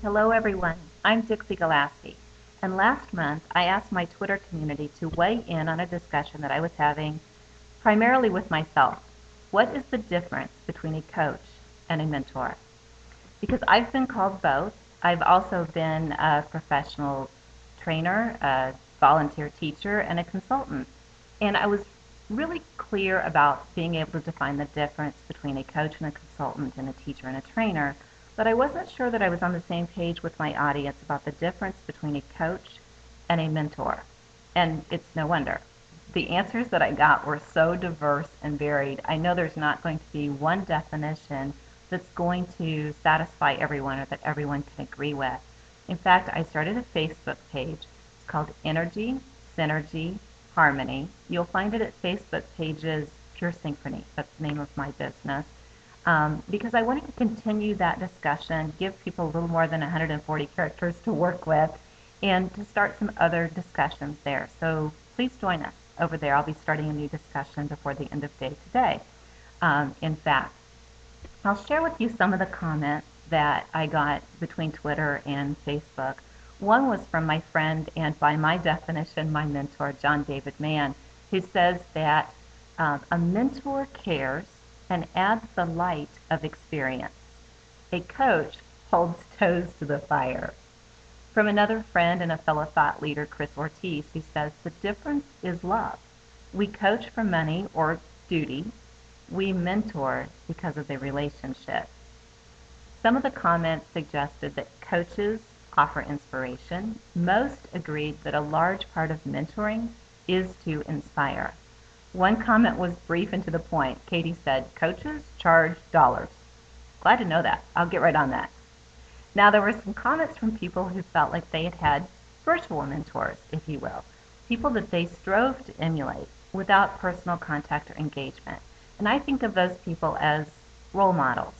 Hello everyone. I'm Dixie Gillespie, and last month I asked my Twitter community to weigh in on a discussion that I was having primarily with myself. What is the difference between a coach and a mentor? Because I've been called both. I've also been a professional trainer, a volunteer teacher, and a consultant. And I was really clear about being able to define the difference between a coach and a consultant and a teacher and a trainer, but I wasn't sure that I was on the same page with my audience about the difference between a coach and a mentor. And it's no wonder. The answers that I got were so diverse and varied. I know there's not going to be one definition that's going to satisfy everyone or that everyone can agree with. In fact, I started a Facebook page. It's called Energy, Synergy, Harmony. You'll find it at Facebook pages Pure Synchrony. That's the name of my business. Because I wanted to continue that discussion, give people a little more than 140 characters to work with, and to start some other discussions there. So please join us over there. I'll be starting a new discussion before the end of day today. In fact, I'll share with you some of the comments that I got between Twitter and Facebook. One was from my friend and, by my definition, my mentor, John David Mann, who says that a mentor cares and adds the light of experience. A coach holds toes to the fire. From another friend and a fellow thought leader, Chris Ortiz, who says the difference is love. We coach for money or duty. We mentor because of the relationship. Some of the comments suggested that coaches offer inspiration. Most agreed that a large part of mentoring is to inspire. One comment was brief and to the point. Katie said, coaches charge dollars. Glad to know that. I'll get right on that. Now, there were some comments from people who felt like they had had virtual mentors, if you will, people that they strove to emulate without personal contact or engagement. And I think of those people as role models.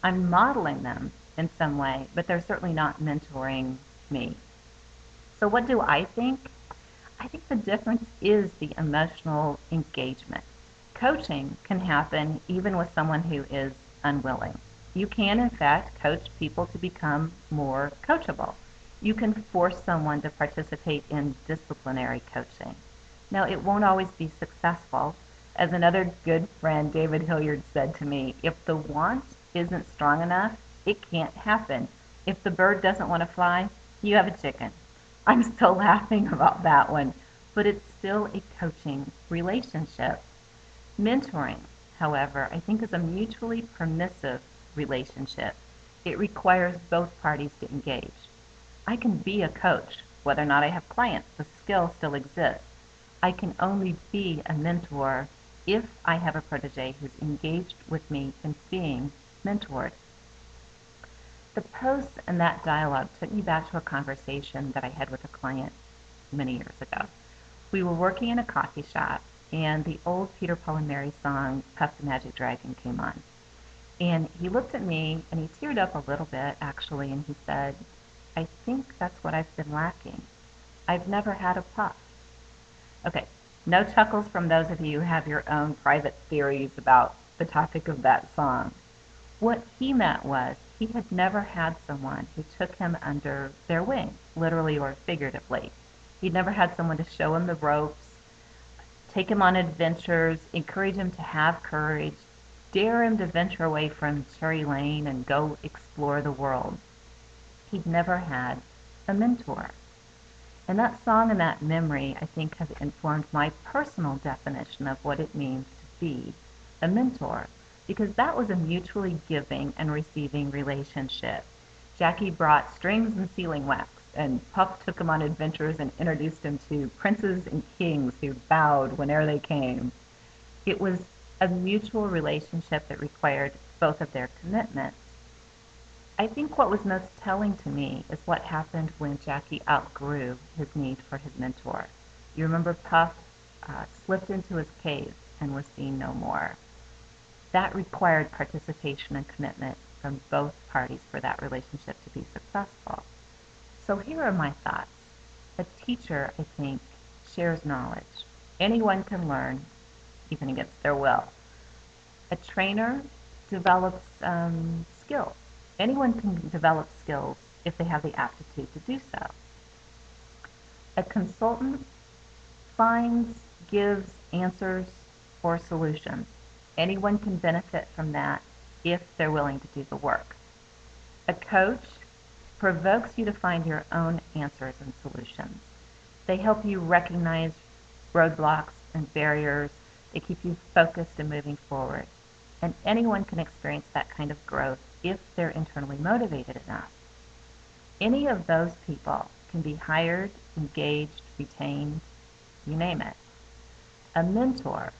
I'm modeling them in some way, but they're certainly not mentoring me. So what do I think? I think the difference is the emotional engagement. Coaching can happen even with someone who is unwilling. You can, in fact, coach people to become more coachable. You can force someone to participate in disciplinary coaching. Now, it won't always be successful. As another good friend, David Hilliard, said to me, if the want isn't strong enough, it can't happen. If the bird doesn't want to fly, you have a chicken. I'm still laughing about that one, but it's still a coaching relationship. Mentoring, however, I think is a mutually permissive relationship. It requires both parties to engage. I can be a coach, whether or not I have clients. The skill still exists. I can only be a mentor if I have a protege who's engaged with me in being mentored. The posts and that dialogue took me back to a conversation that I had with a client many years ago. We were working in a coffee shop, and the old Peter, Paul and Mary song, Puff the Magic Dragon, came on. And he looked at me, and he teared up a little bit, actually, and he said, I think that's what I've been lacking. I've never had a puff. Okay, no chuckles from those of you who have your own private theories about the topic of that song. What he meant was he had never had someone who took him under their wing, literally or figuratively. He'd never had someone to show him the ropes, take him on adventures, encourage him to have courage, dare him to venture away from Cherry Lane and go explore the world. He'd never had a mentor. And that song and that memory, I think, have informed my personal definition of what it means to be a mentor, because that was a mutually giving and receiving relationship. Jackie brought strings and sealing wax, and Puff took him on adventures and introduced him to princes and kings who bowed whenever they came. It was a mutual relationship that required both of their commitments. I think what was most telling to me is what happened when Jackie outgrew his need for his mentor. You remember Puff slipped into his cave and was seen no more. That required participation and commitment from both parties for that relationship to be successful. So here are my thoughts. A teacher, I think, shares knowledge. Anyone can learn, even against their will. A trainer develops skills. Anyone can develop skills if they have the aptitude to do so. A consultant finds, gives answers or solutions. Anyone can benefit from that if they're willing to do the work. A coach provokes you to find your own answers and solutions. They help you recognize roadblocks and barriers. They keep you focused and moving forward. And anyone can experience that kind of growth if they're internally motivated enough. Any of those people can be hired, engaged, retained, you name it. A mentor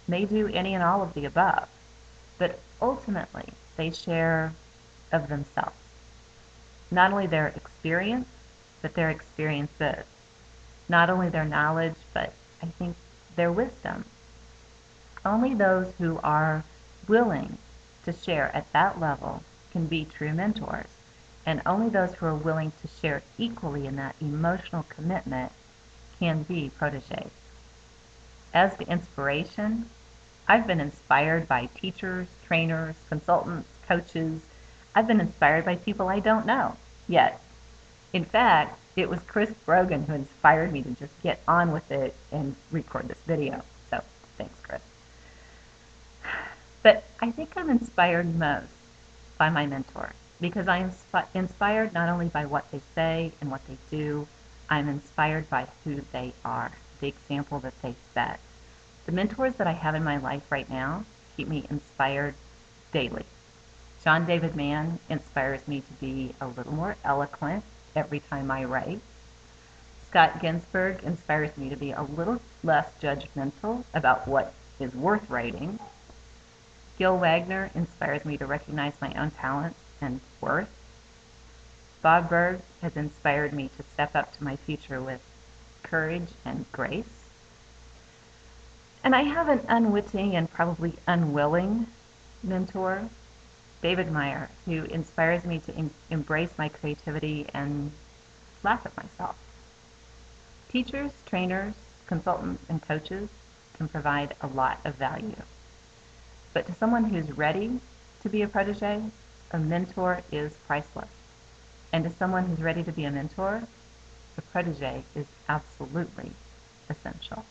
may do any and all of the above, but ultimately they share of themselves. Not only their experience, but their experiences. Not only their knowledge, but I think their wisdom. Only those who are willing to share at that level can be true mentors, and only those who are willing to share equally in that emotional commitment can be proteges. As the inspiration, I've been inspired by teachers, trainers, consultants, coaches. I've been inspired by people I don't know yet. In fact, it was Chris Brogan who inspired me to just get on with it and record this video. So thanks, Chris. But I think I'm inspired most by my mentors because I'm inspired not only by what they say and what they do, I'm inspired by who they are, the example that they set. The mentors that I have in my life right now keep me inspired daily. John David Mann inspires me to be a little more eloquent every time I write. Scott Ginsburg inspires me to be a little less judgmental about what is worth writing. Gil Wagner inspires me to recognize my own talents and worth. Bob Berg has inspired me to step up to my future with courage and grace. And I have an unwitting and probably unwilling mentor, David Meyer, who inspires me to embrace my creativity and laugh at myself. Teachers, trainers, consultants, and coaches can provide a lot of value. But to someone who's ready to be a protege, a mentor is priceless. And to someone who's ready to be a mentor, a protege is absolutely essential.